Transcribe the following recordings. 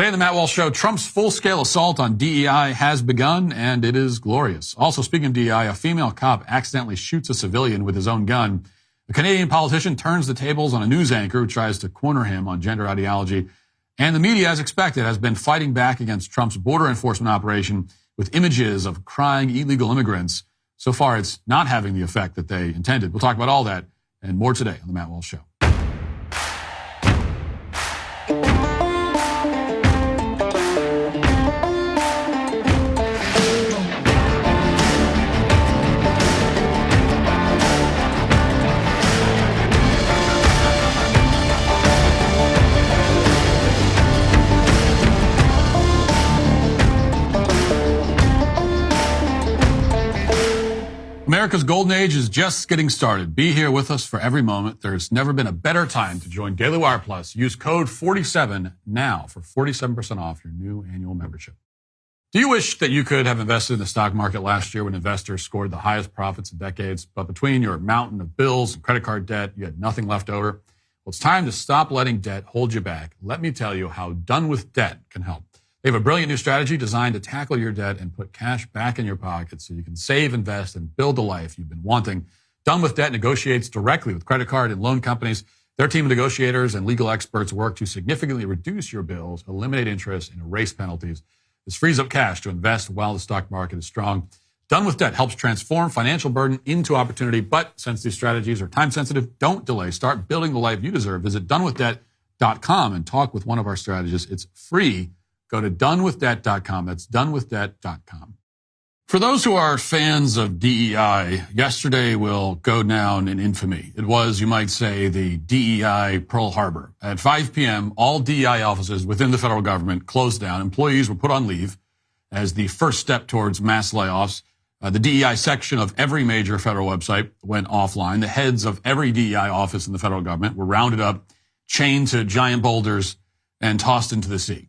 Today on the Matt Walsh Show, Trump's full-scale assault on DEI has begun, and it is glorious. Also, speaking of DEI, a female cop accidentally shoots a civilian with his own gun. A Canadian politician turns the tables on a news anchor who tries to corner him on gender ideology. And the media, as expected, has been fighting back against Trump's border enforcement operation with images of crying illegal immigrants. So far, it's not having the effect that they intended. We'll talk about all that and more today on the Matt Walsh Show. America's golden age is just getting started. Be here with us for every moment. There's never been a better time to join Daily Wire Plus. Use code 47 now for 47% off your new annual membership. Do you wish that you could have invested in the stock market last year when investors scored the highest profits in decades, but between your mountain of bills and credit card debt, you had nothing left over? Well, it's time to stop letting debt hold you back. Let me tell you how Done with Debt can help. They have a brilliant new strategy designed to tackle your debt and put cash back in your pocket so you can save, invest, and build the life you've been wanting. Done with Debt negotiates directly with credit card and loan companies. Their team of negotiators and legal experts work to significantly reduce your bills, eliminate interest, and erase penalties. This frees up cash to invest while the stock market is strong. Done with Debt helps transform financial burden into opportunity. But since these strategies are time-sensitive, don't delay. Start building the life you deserve. Visit donewithdebt.com and talk with one of our strategists. It's free. Go to donewithdebt.com. That's donewithdebt.com. For those who are fans of DEI, yesterday will go down in infamy. It was, you might say, the DEI Pearl Harbor. At 5 p.m., all DEI offices within the federal government closed down. Employees were put on leave as the first step towards mass layoffs. The DEI section of every major federal website went offline. The heads of every DEI office in the federal government were rounded up, chained to giant boulders, and tossed into the sea.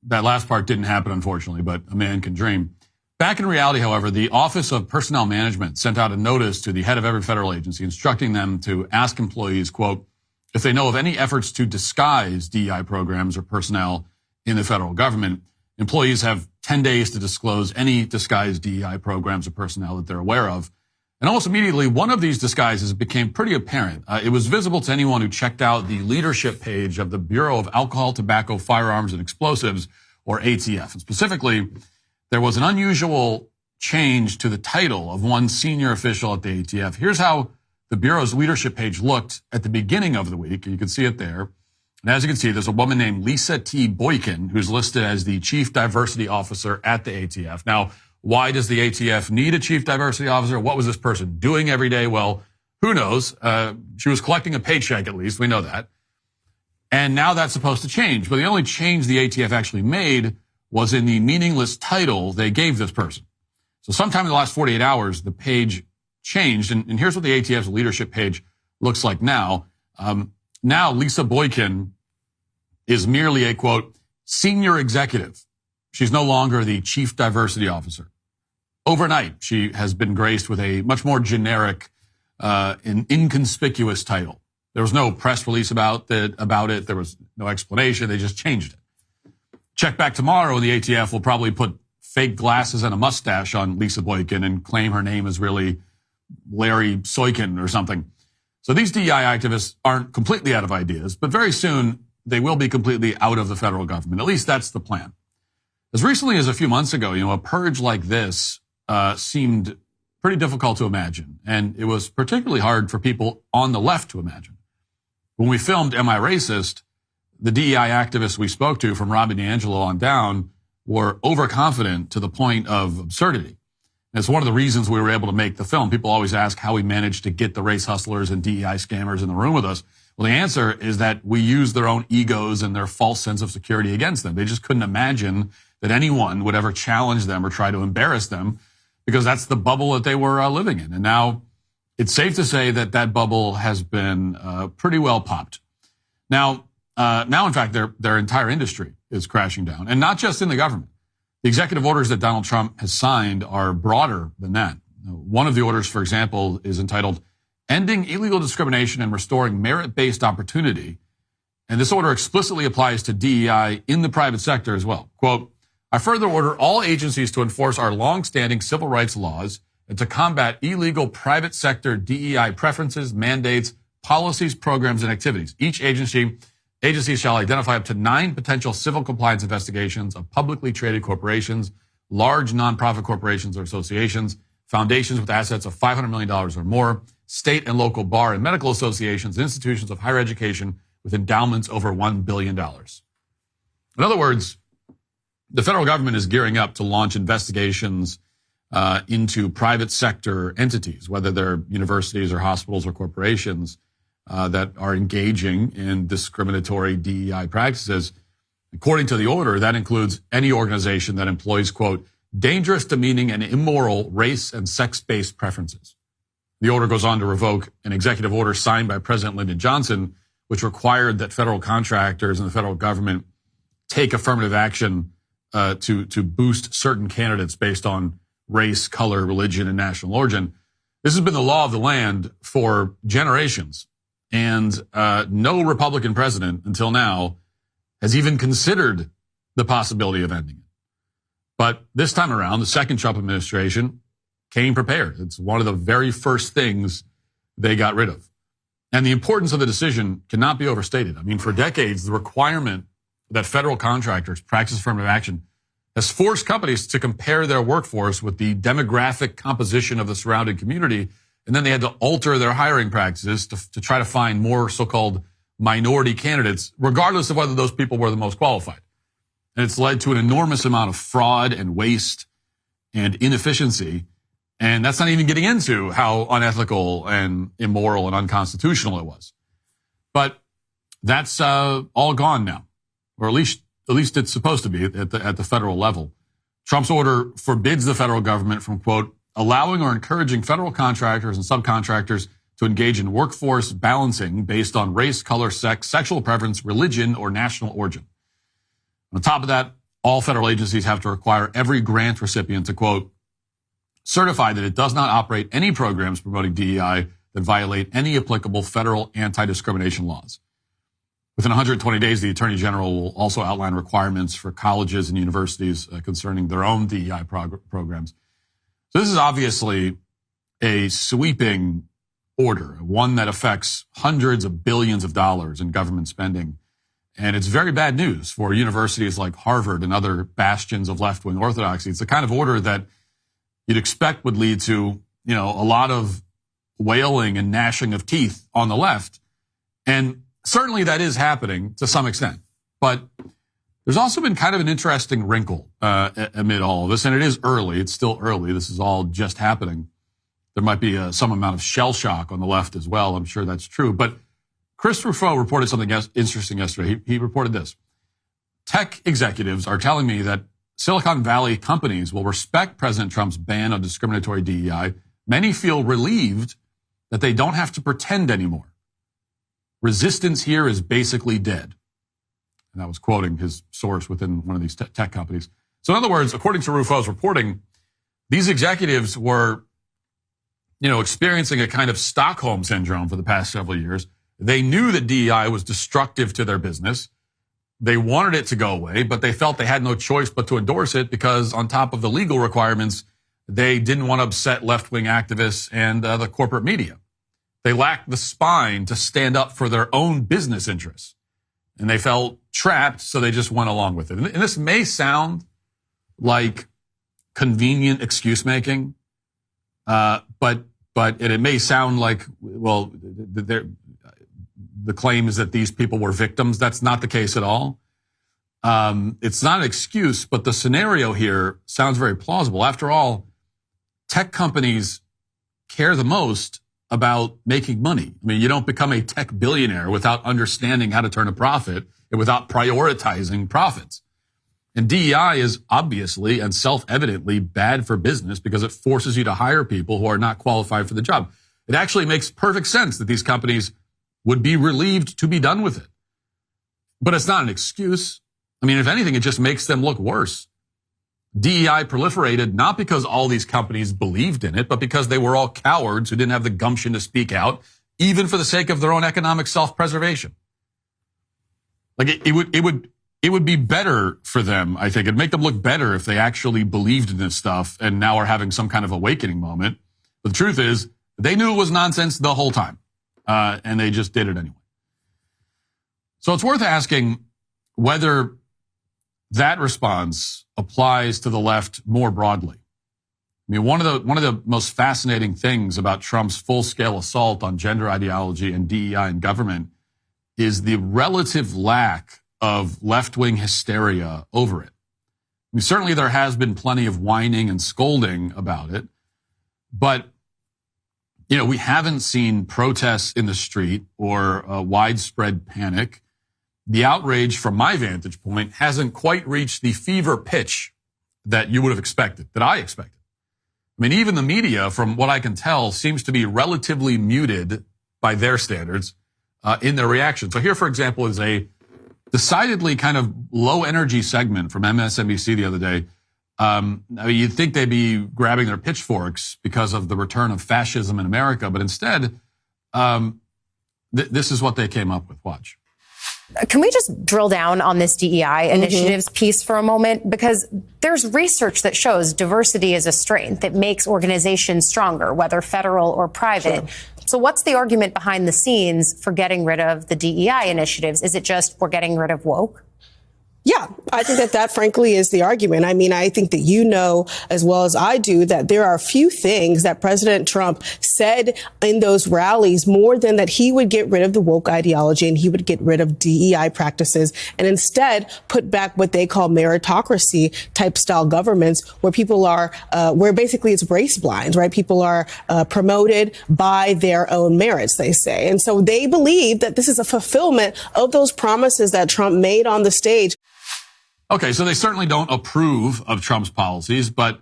That last part didn't happen, unfortunately, but a man can dream. Back in reality, however, the Office of Personnel Management sent out a notice to the head of every federal agency instructing them to ask employees, quote, if they know of any efforts to disguise DEI programs or personnel in the federal government. Employees have 10 days to disclose any disguised DEI programs or personnel that they're aware of. And almost immediately, one of these disguises became pretty apparent. It was visible to anyone who checked out the leadership page of the Bureau of Alcohol, Tobacco, Firearms, and Explosives, or ATF. And specifically, there was an unusual change to the title of one senior official at the ATF. Here's how the Bureau's leadership page looked at the beginning of the week. You can see it there. And as you can see, there's a woman named Lisa T. Boykin, who's listed as the Chief Diversity Officer at the ATF. Now, why does the ATF need a chief diversity officer? What was this person doing every day? Well, who knows? She was collecting a paycheck, at least. We know that. And now that's supposed to change. But the only change the ATF actually made was in the meaningless title they gave this person. So sometime in the last 48 hours, the page changed. And here's what the ATF's leadership page looks like now. Now Lisa Boykin is merely a, quote, senior executive. She's no longer the chief diversity officer. Overnight, she has been graced with a much more generic and inconspicuous title. There was no press release about it. There was no explanation. They just changed it. Check back tomorrow, the ATF will probably put fake glasses and a mustache on Lisa Boykin and claim her name is really Larry Soykin or something. So these DEI activists aren't completely out of ideas, but very soon they will be completely out of the federal government. At least that's the plan. As recently as a few months ago, a purge like this seemed pretty difficult to imagine, and it was particularly hard for people on the left to imagine. When we filmed Am I Racist?, the DEI activists we spoke to, from Robbie D'Angelo on down, were overconfident to the point of absurdity. And it's one of the reasons we were able to make the film. People always ask how we managed to get the race hustlers and DEI scammers in the room with us. Well, the answer is that we used their own egos and their false sense of security against them. They just couldn't imagine that anyone would ever challenge them or try to embarrass them, because that's the bubble that they were living in. And now it's safe to say that that bubble has been pretty well popped. Now, in fact, their entire industry is crashing down, and not just in the government. The executive orders that Donald Trump has signed are broader than that. One of the orders, for example, is entitled Ending Illegal Discrimination and Restoring Merit-Based Opportunity. And this order explicitly applies to DEI in the private sector as well. Quote, I further order all agencies to enforce our longstanding civil rights laws and to combat illegal private sector DEI preferences, mandates, policies, programs, and activities. Each agency shall identify up to 9 potential civil compliance investigations of publicly traded corporations, large nonprofit corporations or associations, foundations with assets of $500 million or more, state and local bar and medical associations, and institutions of higher education with endowments over $1 billion. In other words, the federal government is gearing up to launch investigations into private sector entities, whether they're universities or hospitals or corporations that are engaging in discriminatory DEI practices. According to the order, that includes any organization that employs, quote, dangerous, demeaning, and immoral race and sex-based preferences. The order goes on to revoke an executive order signed by President Lyndon Johnson, which required that federal contractors and the federal government take affirmative action to boost certain candidates based on race, color, religion, and national origin. This has been the law of the land for generations. And no Republican president until now has even considered the possibility of ending it. But this time around, the second Trump administration came prepared. It's one of the very first things they got rid of. And the importance of the decision cannot be overstated. I mean, for decades, the requirement that federal contractors practice affirmative action has forced companies to compare their workforce with the demographic composition of the surrounding community. And then they had to alter their hiring practices to try to find more so-called minority candidates, regardless of whether those people were the most qualified. And it's led to an enormous amount of fraud and waste and inefficiency. And that's not even getting into how unethical and immoral and unconstitutional it was. But that's all gone now, or at least it's supposed to be at the federal level. Trump's order forbids the federal government from, quote, allowing or encouraging federal contractors and subcontractors to engage in workforce balancing based on race, color, sex, sexual preference, religion, or national origin. On top of that, all federal agencies have to require every grant recipient to, quote, certify that it does not operate any programs promoting DEI that violate any applicable federal anti-discrimination laws. Within 120 days, the Attorney General will also outline requirements for colleges and universities concerning their own DEI programs. So this is obviously a sweeping order, one that affects hundreds of billions of dollars in government spending. And it's very bad news for universities like Harvard and other bastions of left-wing orthodoxy. It's the kind of order that you'd expect would lead to, a lot of wailing and gnashing of teeth on the left. And certainly that is happening to some extent. But there's also been kind of an interesting wrinkle amid all of this. And it is early. It's still early. This is all just happening. There might be some amount of shell shock on the left as well. I'm sure that's true. But Chris Rufo reported something interesting yesterday. He reported this. Tech executives are telling me that Silicon Valley companies will respect President Trump's ban on discriminatory DEI. Many feel relieved that they don't have to pretend anymore. Resistance here is basically dead. And that was quoting his source within one of these tech companies. So in other words, according to Rufo's reporting, these executives were, experiencing a kind of Stockholm syndrome for the past several years. They knew that DEI was destructive to their business. They wanted it to go away, but they felt they had no choice but to endorse it because on top of the legal requirements, they didn't want to upset left-wing activists and the corporate media. They lacked the spine to stand up for their own business interests. And they felt trapped, so they just went along with it. And this may sound like convenient excuse-making, but it may sound like, well, the claim is that these people were victims. That's not the case at all. It's not an excuse, but the scenario here sounds very plausible. After all, tech companies care the most about making money. I mean, you don't become a tech billionaire without understanding how to turn a profit and without prioritizing profits. And DEI is obviously and self-evidently bad for business because it forces you to hire people who are not qualified for the job. It actually makes perfect sense that these companies would be relieved to be done with it. But it's not an excuse. I mean, if anything, it just makes them look worse. DEI proliferated not because all these companies believed in it, but because they were all cowards who didn't have the gumption to speak out, even for the sake of their own economic self-preservation. Like it would be better for them, I think. It'd make them look better if they actually believed in this stuff and now are having some kind of awakening moment. But the truth is, they knew it was nonsense the whole time, and they just did it anyway. So it's worth asking whether that response applies to the left more broadly. I mean, one of the most fascinating things about Trump's full-scale assault on gender ideology and DEI in government is the relative lack of left-wing hysteria over it. I mean, certainly there has been plenty of whining and scolding about it, but we haven't seen protests in the street or widespread panic. The outrage, from my vantage point, hasn't quite reached the fever pitch that you would have expected, that I expected. I mean, even the media, from what I can tell, seems to be relatively muted by their standards in their reaction. So here, for example, is a decidedly kind of low-energy segment from MSNBC the other day. I mean, you'd think they'd be grabbing their pitchforks because of the return of fascism in America, but instead, this is what they came up with. Watch. Can we just drill down on this DEI initiatives piece for a moment? Because there's research that shows diversity is a strength. It makes organizations stronger, whether federal or private. Sure. So what's the argument behind the scenes for getting rid of the DEI initiatives? Is it just we're getting rid of woke? Yeah, I think that frankly is the argument. I mean, I think that you know as well as I do that there are a few things that President Trump said in those rallies more than that he would get rid of the woke ideology and he would get rid of DEI practices and instead put back what they call meritocracy type style governments where people are, where basically it's race blind, right? People are promoted by their own merits, they say. And so they believe that this is a fulfillment of those promises that Trump made on the stage. Okay, so they certainly don't approve of Trump's policies, but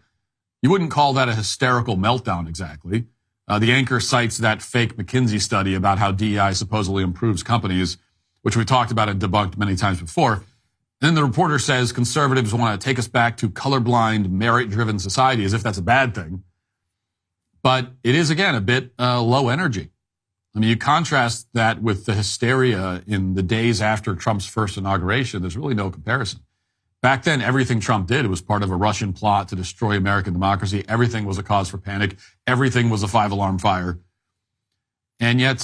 you wouldn't call that a hysterical meltdown exactly. The anchor cites that fake McKinsey study about how DEI supposedly improves companies, which we talked about and debunked many times before. And then the reporter says conservatives want to take us back to colorblind, merit-driven society, as if that's a bad thing. But it is, again, a bit low energy. I mean, you contrast that with the hysteria in the days after Trump's first inauguration. There's really no comparison. Back then, everything Trump did was part of a Russian plot to destroy American democracy. Everything was a cause for panic. Everything was a 5-alarm fire. And yet,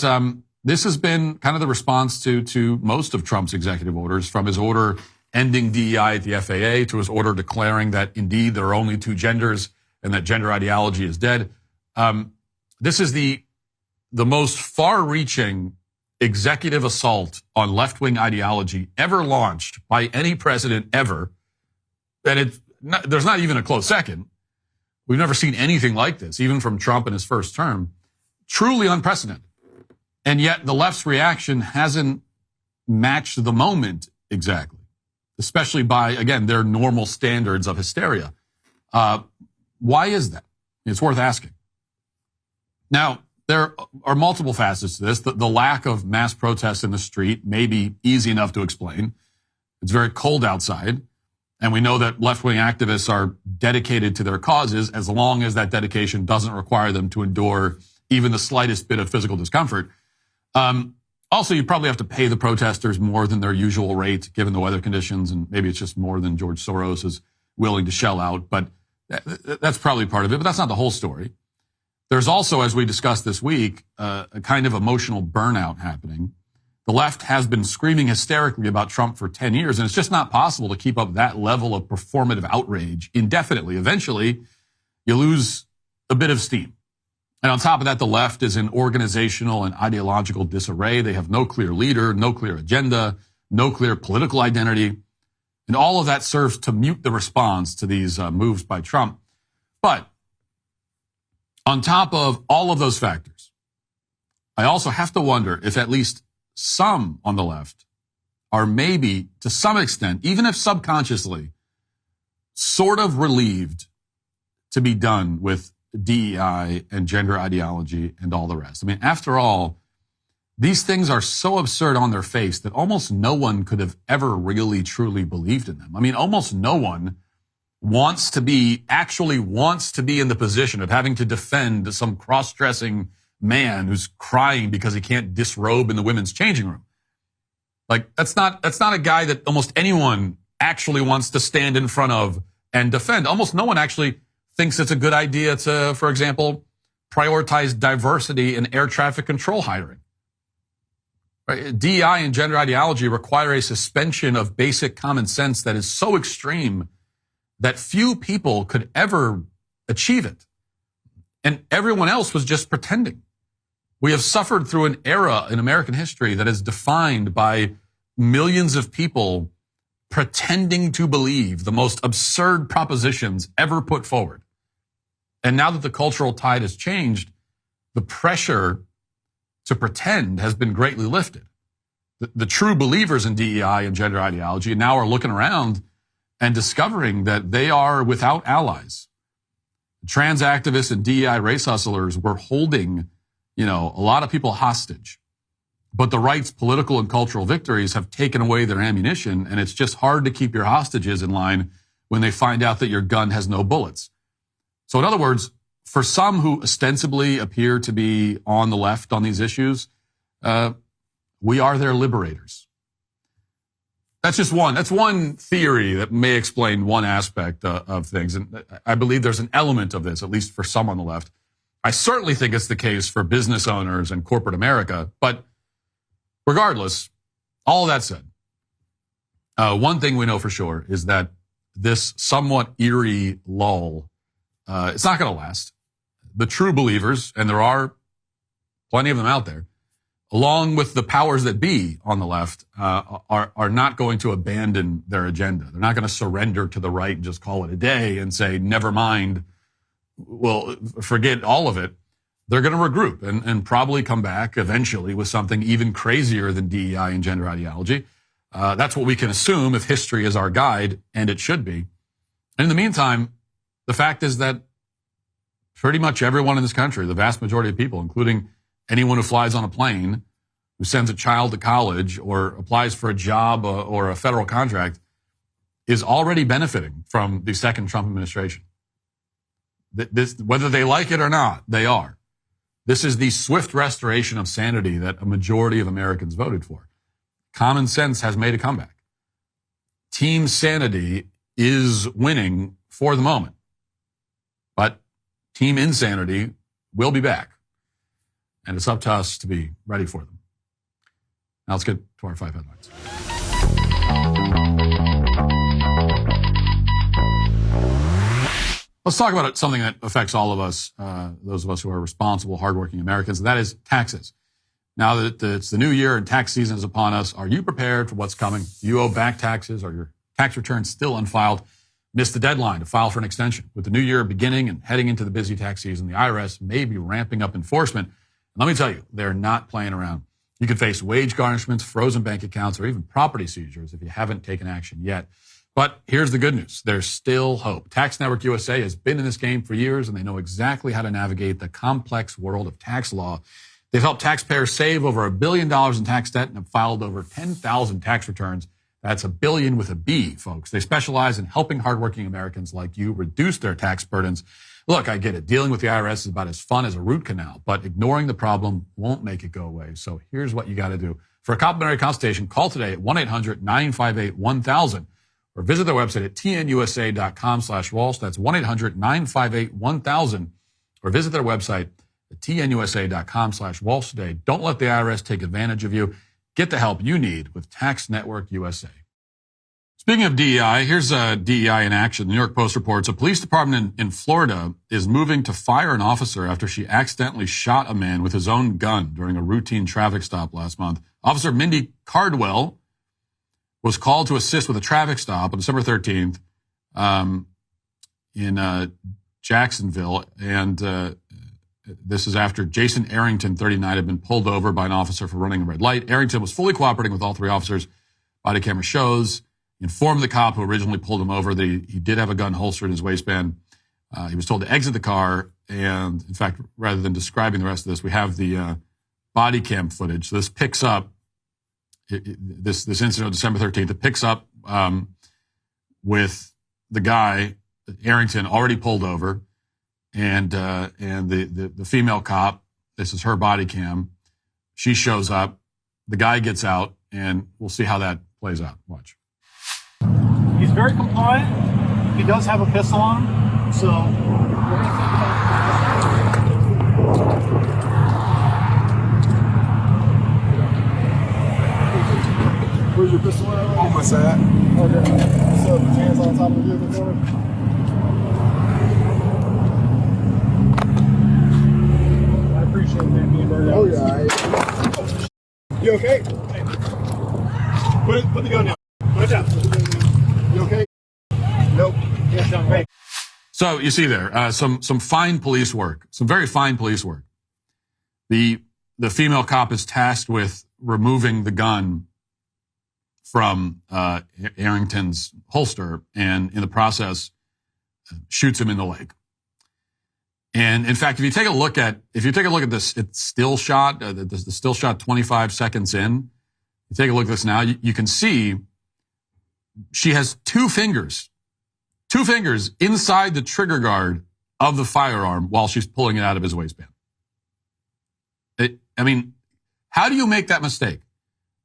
this has been kind of the response to most of Trump's executive orders, from his order ending DEI at the FAA to his order declaring that, indeed, there are only two genders and that gender ideology is dead. This is the most far-reaching executive assault on left-wing ideology ever launched by any president ever. And there's not even a close second. We've never seen anything like this, even from Trump in his first term. Truly unprecedented. And yet the left's reaction hasn't matched the moment exactly, especially by, again, their normal standards of hysteria. Why is that? It's worth asking. Now, there are multiple facets to this. The lack of mass protests in the street may be easy enough to explain. It's very cold outside, and we know that left-wing activists are dedicated to their causes as long as that dedication doesn't require them to endure even the slightest bit of physical discomfort. Also, you probably have to pay the protesters more than their usual rate, given the weather conditions, and maybe it's just more than George Soros is willing to shell out. But that's probably part of it, but that's not the whole story. There's also, as we discussed this week, a kind of emotional burnout happening. The left has been screaming hysterically about Trump for 10 years, and it's just not possible to keep up that level of performative outrage indefinitely. Eventually, you lose a bit of steam. And on top of that, the left is in organizational and ideological disarray. They have no clear leader, no clear agenda, no clear political identity. And all of that serves to mute the response to these moves by Trump. But on top of all of those factors, I also have to wonder if at least some on the left are maybe, to some extent, even if subconsciously, sort of relieved to be done with DEI and gender ideology and all the rest. I mean, after all, these things are so absurd on their face that almost no one could have ever really, truly believed in them. I mean, almost no one actually wants to be in the position of having to defend some cross-dressing man who's crying because he can't disrobe in the women's changing room. Like, that's not a guy that almost anyone actually wants to stand in front of and defend. Almost no one actually thinks it's a good idea to, for example, prioritize diversity in air traffic control hiring. Right? DEI and gender ideology require a suspension of basic common sense that is so extreme that few people could ever achieve it. And everyone else was just pretending. We have suffered through an era in American history that is defined by millions of people pretending to believe the most absurd propositions ever put forward. And now that the cultural tide has changed, the pressure to pretend has been greatly lifted. The true believers in DEI and gender ideology now are looking around and discovering that they are without allies. Trans activists and DEI race hustlers were holding, a lot of people hostage. But the right's political and cultural victories have taken away their ammunition, and it's just hard to keep your hostages in line when they find out that your gun has no bullets. So in other words, for some who ostensibly appear to be on the left on these issues, we are their liberators. That's one theory that may explain one aspect of things. And I believe there's an element of this, at least for some on the left. I certainly think it's the case for business owners and corporate America. But regardless, all that said, one thing we know for sure is that this somewhat eerie lull, it's not going to last. The true believers, and there are plenty of them out there, along with the powers that be on the left, are not going to abandon their agenda. They're not going to surrender to the right and just call it a day and say, never mind, well, forget all of it. They're going to regroup and probably come back eventually with something even crazier than DEI and gender ideology. That's what we can assume if history is our guide, and it should be. And in the meantime, the fact is that pretty much everyone in this country, the vast majority of people, including anyone who flies on a plane, who sends a child to college or applies for a job or a federal contract, is already benefiting from the second Trump administration. This, whether they like it or not, they are. This is the swift restoration of sanity that a majority of Americans voted for. Common sense has made a comeback. Team sanity is winning for the moment. But team insanity will be back. And it's up to us to be ready for them. Now let's get to our 5 headlines. Let's talk about something that affects all of us, those of us who are responsible, hardworking Americans, and that is taxes. Now that it's the new year and tax season is upon us, are you prepared for what's coming? Do you owe back taxes? Are your tax returns still unfiled? Missed the deadline to file for an extension. With the new year beginning and heading into the busy tax season, the IRS may be ramping up enforcement. And let me tell you, they're not playing around. You could face wage garnishments, frozen bank accounts, or even property seizures if you haven't taken action yet. But here's the good news. There's still hope. Tax Network USA has been in this game for years, and they know exactly how to navigate the complex world of tax law. They've helped taxpayers save over $1 billion in tax debt and have filed over 10,000 tax returns. That's a billion with a B, folks. They specialize in helping hardworking Americans like you reduce their tax burdens. Look, I get it. Dealing with the IRS is about as fun as a root canal, but ignoring the problem won't make it go away. So here's what you got to do. For a complimentary consultation, call today at 1-800-958-1000 or visit their website at tnusa.com/Walsh. That's 1-800-958-1000 or visit their website at tnusa.com/Walsh today. Don't let the IRS take advantage of you. Get the help you need with Tax Network USA. Speaking of DEI, here's DEI in action. The New York Post reports a police department in Florida is moving to fire an officer after she accidentally shot a man with his own gun during a routine traffic stop last month. Officer Mindy Cardwell was called to assist with a traffic stop on December 13th in Jacksonville. And this is after Jason Arrington, 39, had been pulled over by an officer for running a red light. Arrington was fully cooperating with all three officers. Body camera shows. Informed the cop who originally pulled him over that he did have a gun holstered in his waistband. He was told to exit the car. And in fact, rather than describing the rest of this, we have the body cam footage. So this picks up this incident on December 13th. It picks up with the guy, Arrington, already pulled over, and the female cop. This is her body cam. She shows up. The guy gets out, and we'll see how that plays out. Watch. He's very compliant. He does have a pistol on him, so we're going to think about Where's your pistol at? On my side. Okay. So the hands on top of the vehicle for me. I appreciate that being very Oh honest. yeah. You okay? Put the gun down. Put it down. You okay? Nope. Yes, I'm great. So you see there, some fine police work, some very fine police work. The female cop is tasked with removing the gun from Arrington's holster, and in the process, shoots him in the leg. And in fact, if you take a look at this, it's still shot, the still shot 25 seconds in. You take a look at this now, you can see she has two fingers inside the trigger guard of the firearm while she's pulling it out of his waistband. I mean, how do you make that mistake?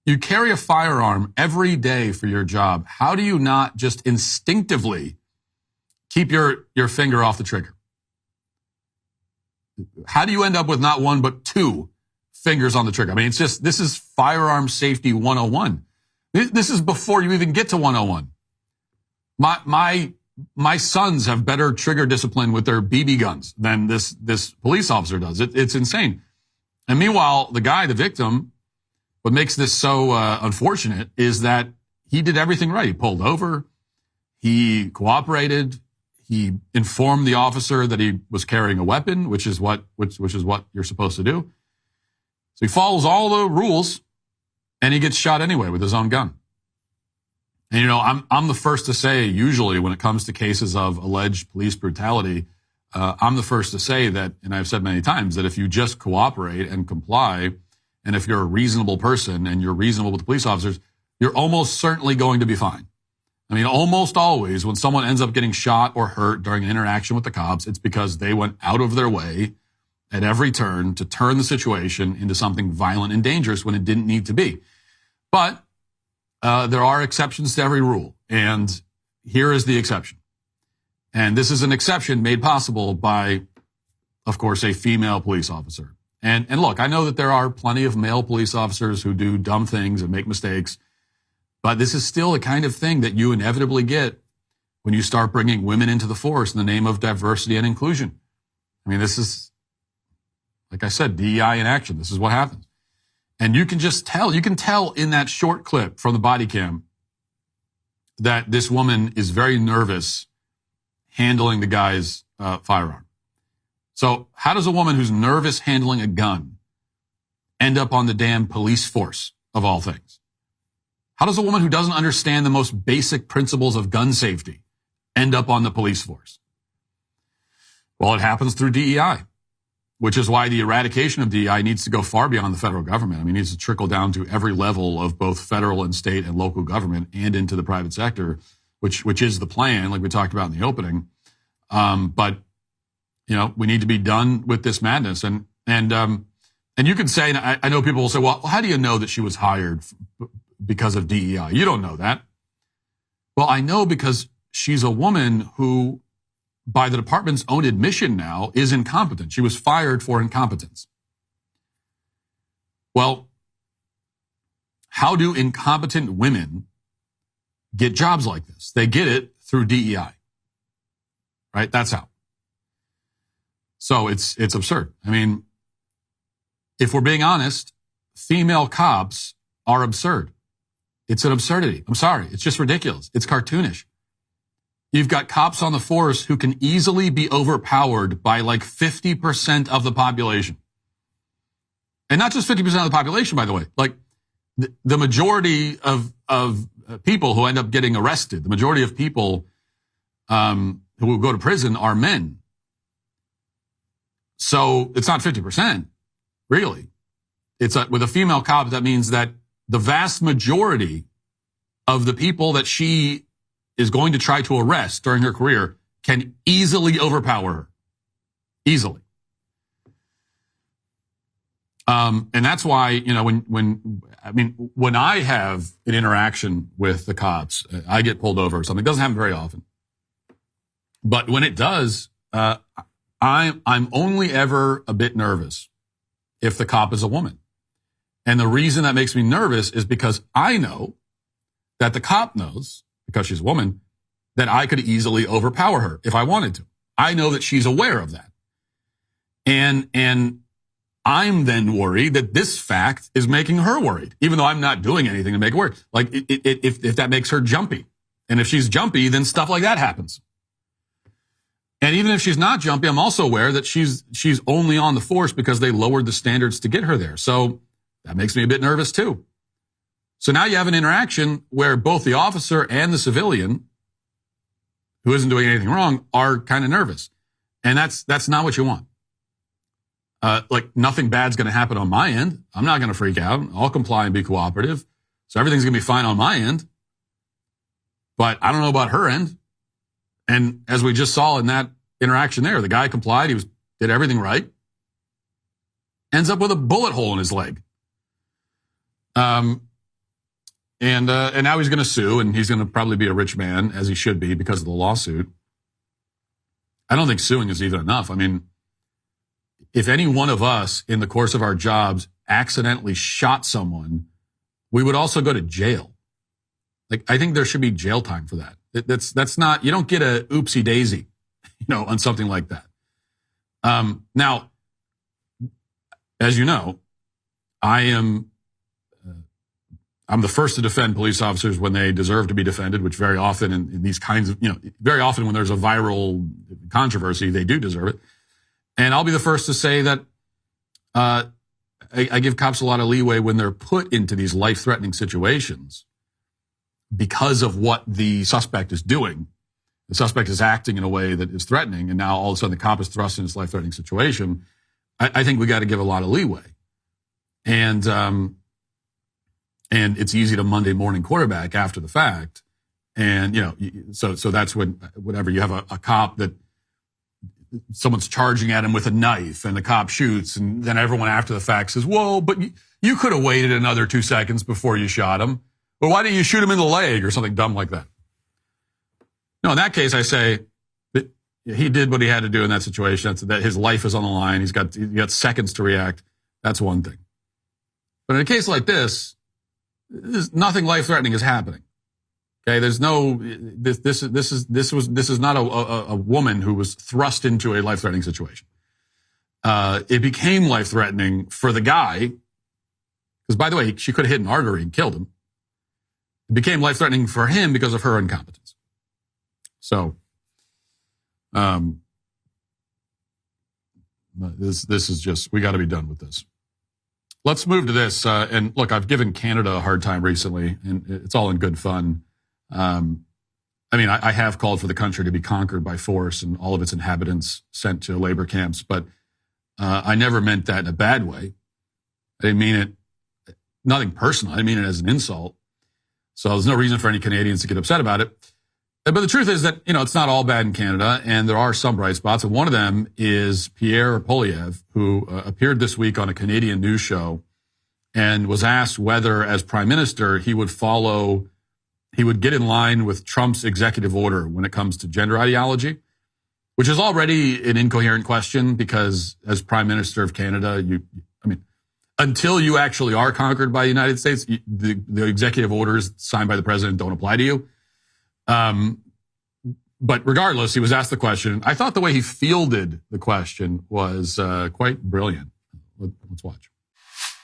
You carry a firearm every day for your job. How do you not just instinctively keep your finger off the trigger? How do you end up with not one, but two fingers on the trigger? I mean, this is firearm safety 101. This is before you even get to 101. My sons have better trigger discipline with their BB guns than this police officer does. It's insane. And meanwhile, the victim, what makes this so unfortunate is that he did everything right. He pulled over. He cooperated. He informed the officer that he was carrying a weapon, which is what you're supposed to do. So he follows all the rules, and he gets shot anyway with his own gun. And, you know, I'm the first to say, usually when it comes to cases of alleged police brutality, I'm the first to say that, and I've said many times, that if you just cooperate and comply, and if you're a reasonable person and you're reasonable with the police officers, you're almost certainly going to be fine. I mean, almost always when someone ends up getting shot or hurt during an interaction with the cops, it's because they went out of their way at every turn to turn the situation into something violent and dangerous when it didn't need to be. But there are exceptions to every rule, and here is the exception. And this is an exception made possible by, of course, a female police officer. And look, I know that there are plenty of male police officers who do dumb things and make mistakes, but this is still the kind of thing that you inevitably get when you start bringing women into the force in the name of diversity and inclusion. I mean, this is, like I said, DEI in action. This is what happens. And you can tell in that short clip from the body cam that this woman is very nervous handling the guy's firearm. So how does a woman who's nervous handling a gun end up on the damn police force of all things? How does a woman who doesn't understand the most basic principles of gun safety end up on the police force? Well, it happens through DEI, which is why the eradication of DEI needs to go far beyond the federal government. I mean, it needs to trickle down to every level of both federal and state and local government and into the private sector, which is the plan, like we talked about in the opening. But you know, we need to be done with this madness. And you could say, and I know people will say, well, how do you know that she was hired because of DEI? You don't know that. Well, I know because she's a woman who, by the department's own admission now, is incompetent. She was fired for incompetence. Well, how do incompetent women get jobs like this? They get it through DEI, right? That's how. So it's absurd. I mean, if we're being honest, female cops are absurd. It's an absurdity. I'm sorry. It's just ridiculous. It's cartoonish. You've got cops on the force who can easily be overpowered by like 50% of the population. And not just 50% of the population, by the way. Like the majority of people who end up getting arrested, the majority of people who will go to prison are men. So it's not 50%, really. It's with a female cop, that means that the vast majority of the people that she is going to try to arrest during her career can easily overpower her. Easily. And that's why, when I have an interaction with the cops, I get pulled over or something. It doesn't happen very often. But when it does, I'm only ever a bit nervous if the cop is a woman. And the reason that makes me nervous is because I know that the cop knows, because she's a woman, that I could easily overpower her if I wanted to. I know that she's aware of that. And I'm then worried that this fact is making her worried, even though I'm not doing anything to make her worried. Like, if that makes her jumpy. And if she's jumpy, then stuff like that happens. And even if she's not jumpy, I'm also aware that she's only on the force because they lowered the standards to get her there. So that makes me a bit nervous too. So now you have an interaction where both the officer and the civilian, who isn't doing anything wrong, are kind of nervous. And that's not what you want. Nothing bad's going to happen on my end. I'm not going to freak out. I'll comply and be cooperative. So everything's going to be fine on my end. But I don't know about her end. And as we just saw in that interaction there, the guy complied. He did everything right. Ends up with a bullet hole in his leg. And now he's going to sue, and he's going to probably be a rich man, as he should be, because of the lawsuit. I don't think suing is even enough. I mean, if any one of us in the course of our jobs accidentally shot someone, we would also go to jail. I think there should be jail time for that. That's not, you don't get a oopsie daisy, on something like that. Now, as you know, I'm the first to defend police officers when they deserve to be defended, which very often in these kinds of, very often when there's a viral controversy, they do deserve it. And I'll be the first to say that I give cops a lot of leeway when they're put into these life-threatening situations because of what the suspect is doing. The suspect is acting in a way that is threatening, and now all of a sudden the cop is thrust in this life-threatening situation. I think we got to give a lot of leeway. And it's easy to Monday morning quarterback after the fact. And, so that's whenever you have a cop that someone's charging at him with a knife and the cop shoots, and then everyone after the fact says, whoa, but you could have waited another 2 seconds before you shot him. Well, why didn't you shoot him in the leg or something dumb like that? No, in that case, I say that he did what he had to do in that situation. That his life is on the line. He's got seconds to react. That's one thing. But in a case like this, nothing life-threatening is happening. Okay, there's no. This is not a woman who was thrust into a life-threatening situation. It became life-threatening for the guy, because by the way, she could have hit an artery and killed him. It became life-threatening for him because of her incompetence. So, this is just, we got to be done with this. Let's move to this. And look, I've given Canada a hard time recently, and it's all in good fun. I have called for the country to be conquered by force and all of its inhabitants sent to labor camps, but I never meant that in a bad way. I didn't mean it, nothing personal. I didn't mean it as an insult. So there's no reason for any Canadians to get upset about it. But the truth is that, it's not all bad in Canada, and there are some bright spots. And one of them is Pierre Poilievre, who appeared this week on a Canadian news show and was asked whether, as prime minister, he would get in line with Trump's executive order when it comes to gender ideology, which is already an incoherent question because as prime minister of Canada, until you actually are conquered by the United States, the executive orders signed by the president don't apply to you. But regardless, he was asked the question. I thought the way he fielded the question was quite brilliant. Let's watch.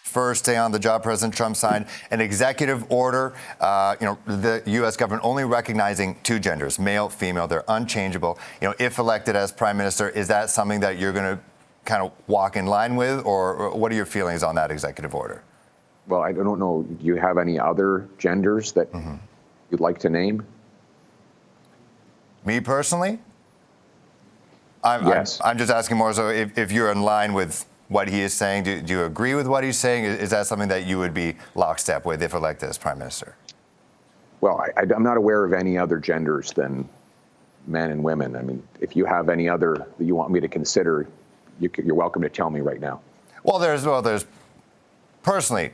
First day on the job, President Trump signed an executive order, the U.S. government only recognizing 2 genders, male, female. They're unchangeable. If elected as prime minister, is that something that you're going to kind of walk in line with, or what are your feelings on that executive order? Well, I don't know. Do you have any other genders that you'd like to name? Me personally? Yes. I'm just asking more so if you're in line with what he is saying. Do you agree with what he's saying? Is that something that you would be lockstep with if elected as prime minister? Well, I'm not aware of any other genders than men and women. If you have any other that you want me to consider, you're welcome to tell me right now. Well, there's personally,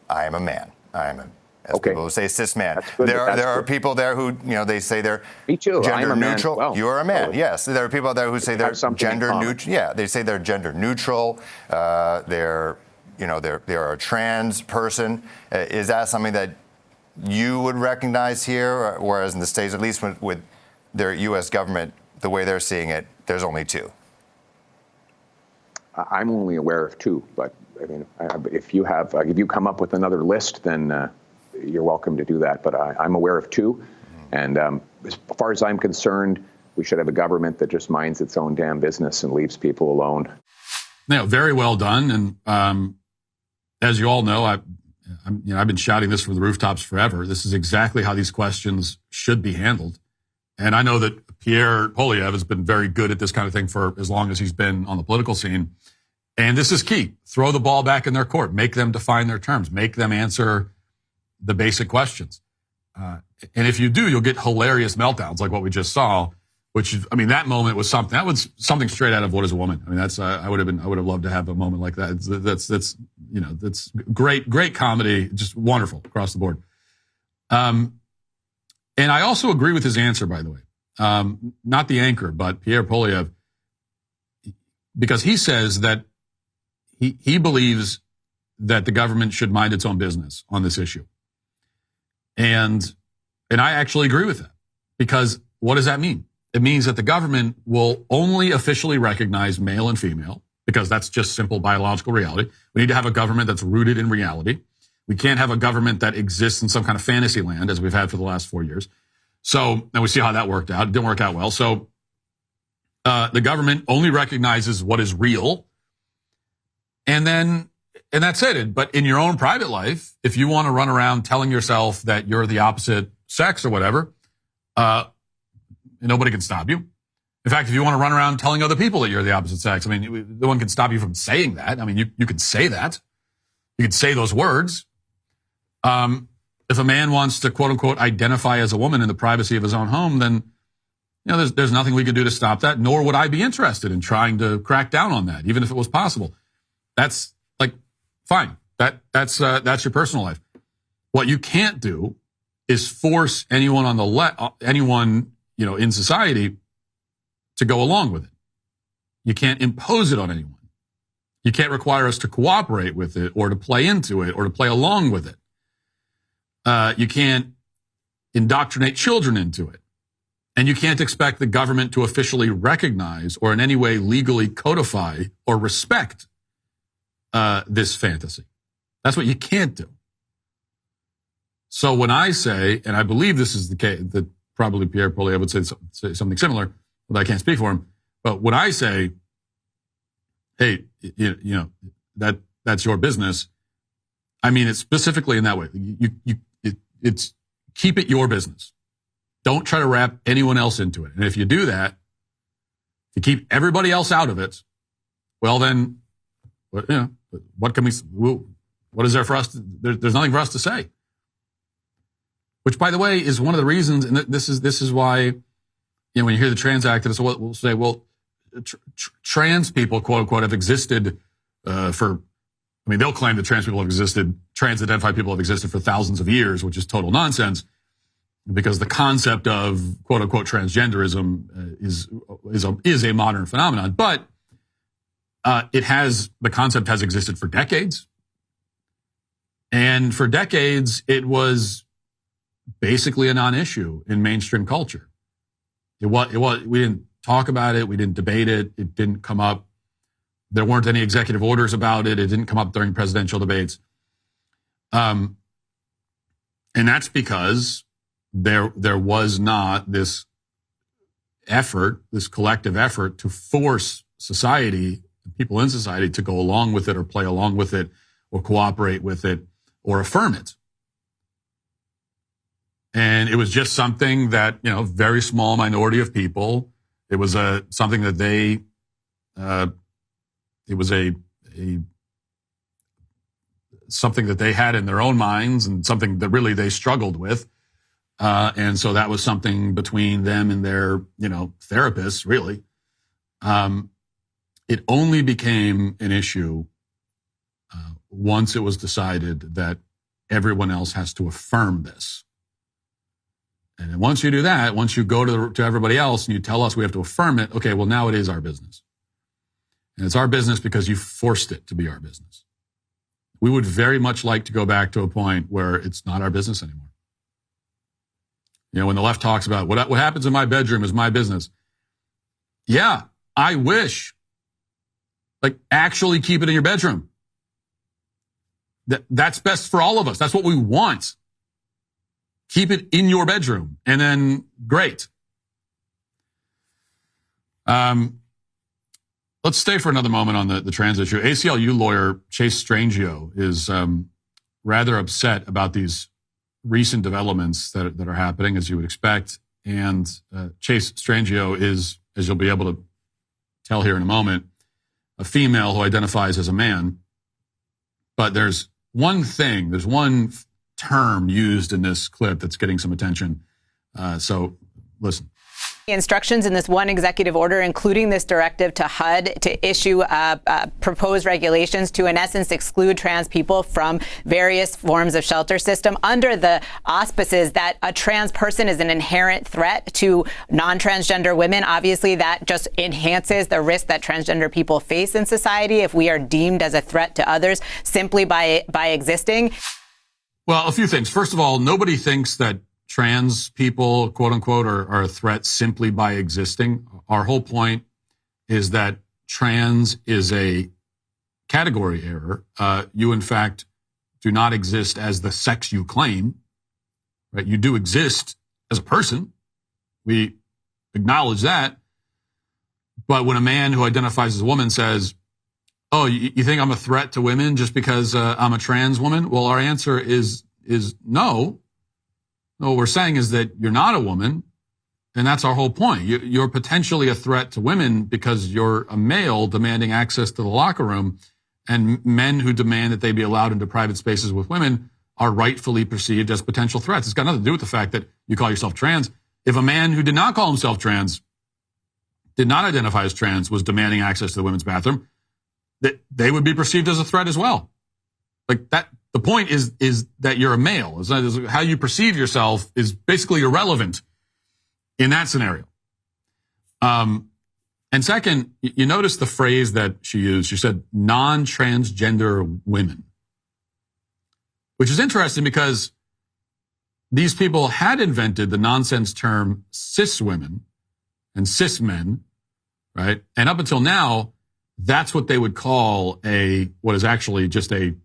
I am a man. As Okay. people say, cis man. That's good. There That's are good. people there who, they say they're Me too. gender I'm a man neutral. as well. You are a man. Totally. Yes. There are people there who say they're have something in gender common. neutral. Yeah, they say they're gender neutral. They're a trans person. Is that something that you would recognize here, whereas in the States, at least with their U.S. government, the way they're seeing it, there's only two? I'm only aware of two, but I mean, if you come up with another list, then you're welcome to do that. But I'm aware of two, and as far as I'm concerned, we should have a government that just minds its own damn business and leaves people alone. Very well done. And as you all know, I've been shouting this from the rooftops forever. This is exactly how these questions should be handled. And I know that Pierre Poilievre has been very good at this kind of thing for as long as he's been on the political scene. And this is key. Throw the ball back in their court. Make them define their terms. Make them answer the basic questions. And if you do, you'll get hilarious meltdowns like what we just saw, that moment was something. That was something straight out of What Is a Woman? I mean, that's, I would have loved to have a moment like that. That's great comedy. Just wonderful across the board. And I also agree with his answer, by the way. Not the anchor, but Pierre Poilievre, because he says that he believes that the government should mind its own business on this issue. And I actually agree with that, because what does that mean? It means that the government will only officially recognize male and female, because that's just simple biological reality. We need to have a government that's rooted in reality. We can't have a government that exists in some kind of fantasy land, as we've had for the last 4 years. So, and we see how that worked out. It didn't work out well. So the government only recognizes what is real. And that's it. But in your own private life, if you want to run around telling yourself that you're the opposite sex or whatever, nobody can stop you. In fact, if you want to run around telling other people that you're the opposite sex, no one can stop you from saying that. You can say that. You can say those words. If a man wants to, quote unquote, identify as a woman in the privacy of his own home, then, there's nothing we can do to stop that, nor would I be interested in trying to crack down on that, even if it was possible. That's fine. That's your personal life. What you can't do is force anyone on the anyone, in society to go along with it. You can't impose it on anyone. You can't require us to cooperate with it or to play into it or to play along with it. You can't indoctrinate children into it. And you can't expect the government to officially recognize or in any way legally codify or respect this fantasy. That's what you can't do. So when I say, and I believe this is the case, that probably Pierre Poilievre would say something similar, but I can't speak for him. But when I say, hey, that's your business, I mean it specifically in that way. It's keep it your business. Don't try to wrap anyone else into it. And if you do that, if you keep everybody else out of it, well then, what can we? What is there for us? There's nothing for us to say. Which, by the way, is one of the reasons, and this is why, when you hear the trans activists, we'll say, trans people, quote unquote, have existed they'll claim that trans identified people have existed for thousands of years, which is total nonsense, because the concept of quote unquote transgenderism is a modern phenomenon. But the concept has existed for decades. And for decades, it was basically a non-issue in mainstream culture. We didn't talk about it. We didn't debate it. It didn't come up. There weren't any executive orders about it. It didn't come up during presidential debates. And that's because there was not this collective effort to force society, people in society, to go along with it or play along with it or cooperate with it or affirm it. And it was just something that, very small minority of people, it was something that they, it was something that they had in their own minds and something that really they struggled with. And so that was something between them and their, therapists, really. It only became an issue once it was decided that everyone else has to affirm this. And then once you do that, once you go to everybody else and you tell us we have to affirm it, okay, well, now it is our business. And it's our business because you forced it to be our business. We would very much like to go back to a point where it's not our business anymore. You know, when the left talks about what happens in my bedroom is my business. Yeah, I wish. Like, actually keep it in your bedroom. That's best for all of us. That's what we want. Keep it in your bedroom, and then great. Let's stay for another moment on the trans issue. ACLU lawyer Chase Strangio is rather upset about these recent developments that are happening, as you would expect. And Chase Strangio is, as you'll be able to tell here in a moment, a female who identifies as a man. But there's one term used in this clip that's getting some attention. So listen. Instructions in this one executive order, including this directive to HUD to issue proposed regulations to, in essence, exclude trans people from various forms of shelter system under the auspices that a trans person is an inherent threat to non-transgender women. Obviously, that just enhances the risk that transgender people face in society if we are deemed as a threat to others simply by existing. Well, a few things. First of all, nobody thinks that trans people, quote unquote, are a threat simply by existing. Our whole point is that trans is a category error. You, in fact, do not exist as the sex you claim. Right? You do exist as a person. We acknowledge that. But when a man who identifies as a woman says, oh, you think I'm a threat to women just because I'm a trans woman? Well, our answer is no. No, what we're saying is that you're not a woman, and that's our whole point. You're potentially a threat to women because you're a male demanding access to the locker room, and men who demand that they be allowed into private spaces with women are rightfully perceived as potential threats. It's got nothing to do with the fact that you call yourself trans. If a man who did not call himself trans, did not identify as trans, was demanding access to the women's bathroom, that they would be perceived as a threat as well. Like that. The point is that you're a male. How you perceive yourself is basically irrelevant in that scenario. And second, you notice the phrase that she used. She said non-transgender women, which is interesting because these people had invented the nonsense term cis women and cis men, right? And up until now, that's what they would call what is actually just a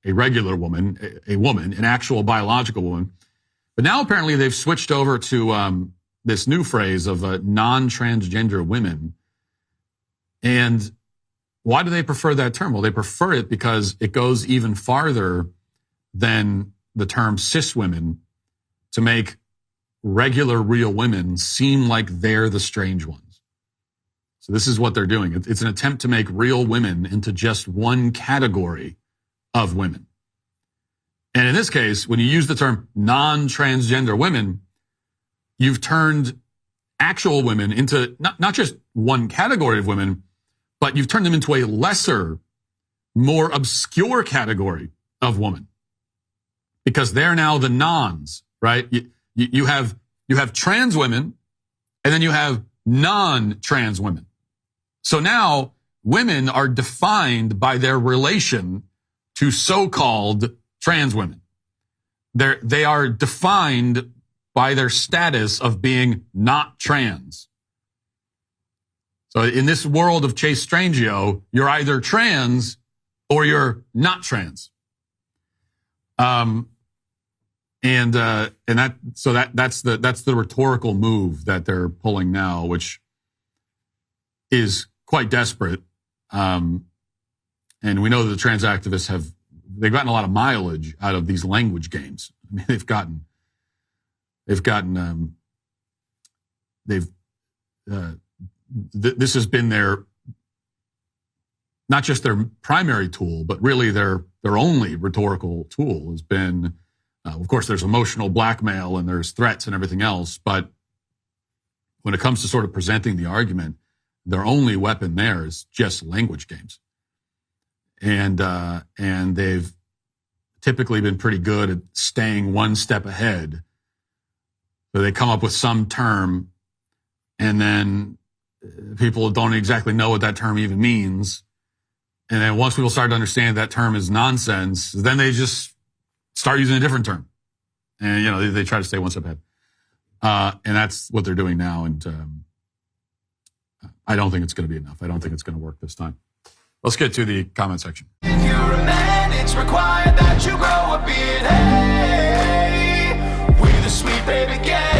regular woman, a woman, an actual biological woman. But now apparently they've switched over to this new phrase of non-transgender women. And why do they prefer that term? Well, they prefer it because it goes even farther than the term cis women to make regular real women seem like they're the strange ones. So this is what they're doing. It's an attempt to make real women into just one category of women. And in this case, when you use the term non-transgender women, you've turned actual women into not just one category of women, but you've turned them into a lesser, more obscure category of woman. Because they're now the nons, right? You have trans women, and then you have non-trans women. So now women are defined by their relation to so-called trans women. They are defined by their status of being not trans. So in this world of Chase Strangio, you're either trans or you're not trans. That's the rhetorical move that they're pulling now, which is quite desperate. And we know that the trans activists they've gotten a lot of mileage out of these language games. I mean, this has been not just their primary tool, but really their only rhetorical tool has been, of course, there's emotional blackmail and there's threats and everything else. But when it comes to sort of presenting the argument, their only weapon there is just language games. and they've typically been pretty good at staying one step ahead. So they come up with some term, and then people don't exactly know what that term even means. And then once people start to understand that term is nonsense, then they just start using a different term. And, they try to stay one step ahead. And that's what they're doing now. And I don't think it's going to be enough. I don't think it's going to work this time. Let's get to the comment section. If you're a man, it's required that you grow a beard. Hey, we're the Sweet Baby Gang.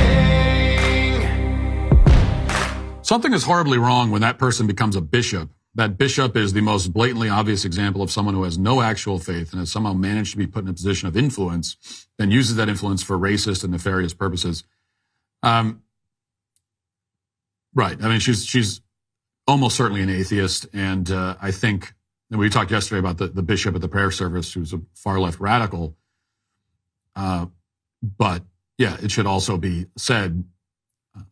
Something is horribly wrong when that person becomes a bishop. That bishop is the most blatantly obvious example of someone who has no actual faith and has somehow managed to be put in a position of influence and uses that influence for racist and nefarious purposes. Right. I mean, she's almost certainly an atheist. And I think, and we talked yesterday about the bishop at the prayer service, who's a far left radical. But yeah, it should also be said,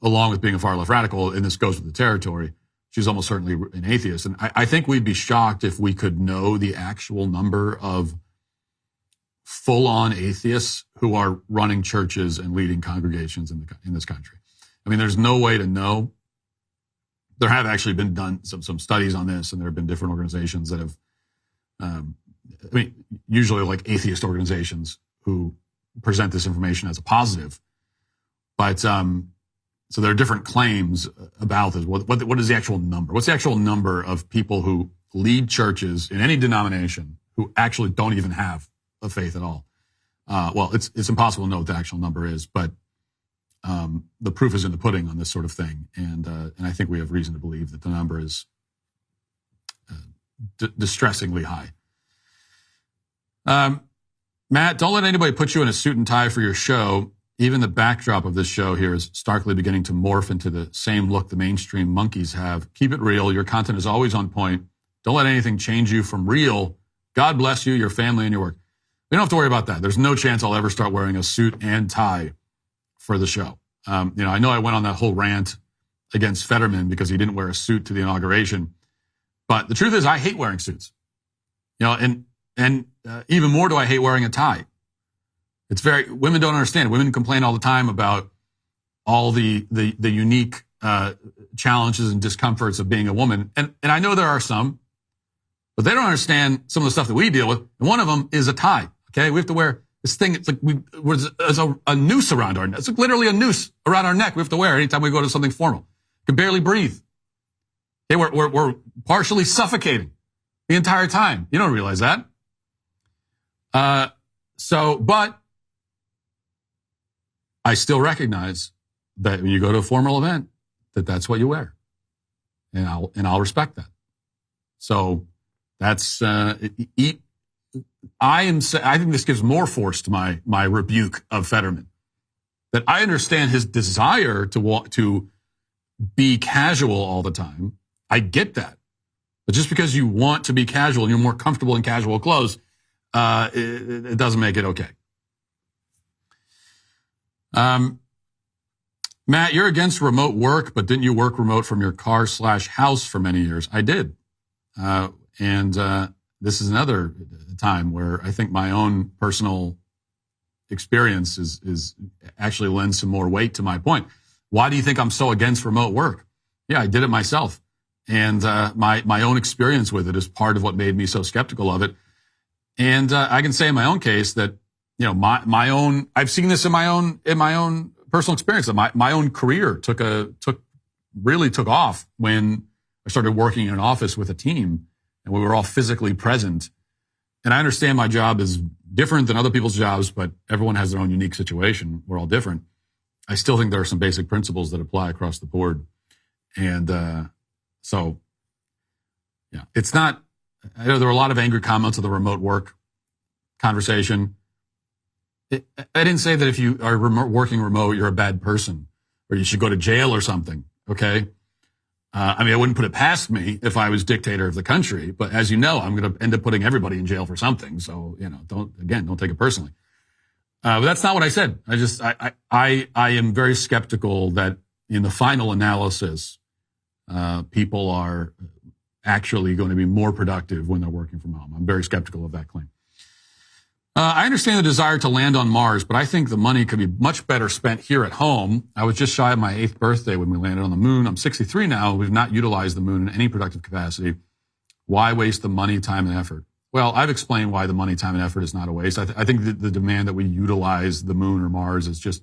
along with being a far left radical, and this goes with the territory, she's almost certainly an atheist. And I think we'd be shocked if we could know the actual number of full-on atheists who are running churches and leading congregations in this country. I mean, there's no way to know. There have actually been done some studies on this, and there have been different organizations that have, usually like atheist organizations who present this information as a positive. But so there are different claims about this. What is the actual number? What's the actual number of people who lead churches in any denomination who actually don't even have a faith at all? Well, it's impossible to know what the actual number is, but the proof is in the pudding on this sort of thing, and I think we have reason to believe that the number is distressingly high. Matt, don't let anybody put you in a suit and tie for your show. Even the backdrop of this show here is starkly beginning to morph into the same look the mainstream monkeys have. Keep it real. Your content is always on point. Don't let anything change you from real. God bless you, your family, and your work. We don't have to worry about that. There's no chance I'll ever start wearing a suit and tie for the show. I know I went on that whole rant against Fetterman because he didn't wear a suit to the inauguration. But the truth is, I hate wearing suits. And even more do I hate wearing a tie. Women don't understand. Women complain all the time about all the unique challenges and discomforts of being a woman. And I know there are some, but they don't understand some of the stuff that we deal with. And one of them is a tie. Okay. We have to wear this thing. It's like there's a noose around our neck. It's like literally a noose around our neck we have to wear anytime we go to something formal. We can barely breathe. Okay, we're partially suffocating the entire time. You don't realize that. But I still recognize that when you go to a formal event, that's what you wear. And I'll respect that. So that's, I think this gives more force to my rebuke of Fetterman. That I understand his desire to be casual all the time. I get that. But just because you want to be casual and you're more comfortable in casual clothes, it doesn't make it okay. Matt, you're against remote work, but didn't you work remote from your car/house for many years? I did. And this is another time where I think my own personal experience is actually lends some more weight to my point. Why do you think I'm so against remote work? Yeah, I did it myself. And my own experience with it is part of what made me so skeptical of it. And I can say in my own case that, I've seen this in my own personal experience. That my own career took off when I started working in an office with a team and we were all physically present. And I understand my job is different than other people's jobs, but everyone has their own unique situation. We're all different. I still think there are some basic principles that apply across the board. And so, yeah, it's not, I know there were a lot of angry comments on the remote work conversation. I didn't say that if you are working remote, you're a bad person or you should go to jail or something. Okay. I wouldn't put it past me if I was dictator of the country, but as you know, I'm going to end up putting everybody in jail for something. So, don't take it personally. But that's not what I said. I am very skeptical that in the final analysis, people are actually going to be more productive when they're working from home. I'm very skeptical of that claim. I understand the desire to land on Mars, but I think the money could be much better spent here at home. I was just shy of my 8th birthday when we landed on the moon. I'm 63 now. We've not utilized the moon in any productive capacity. Why waste the money, time, and effort? Well, I've explained why the money, time, and effort is not a waste. I think the demand that we utilize the moon or Mars is just,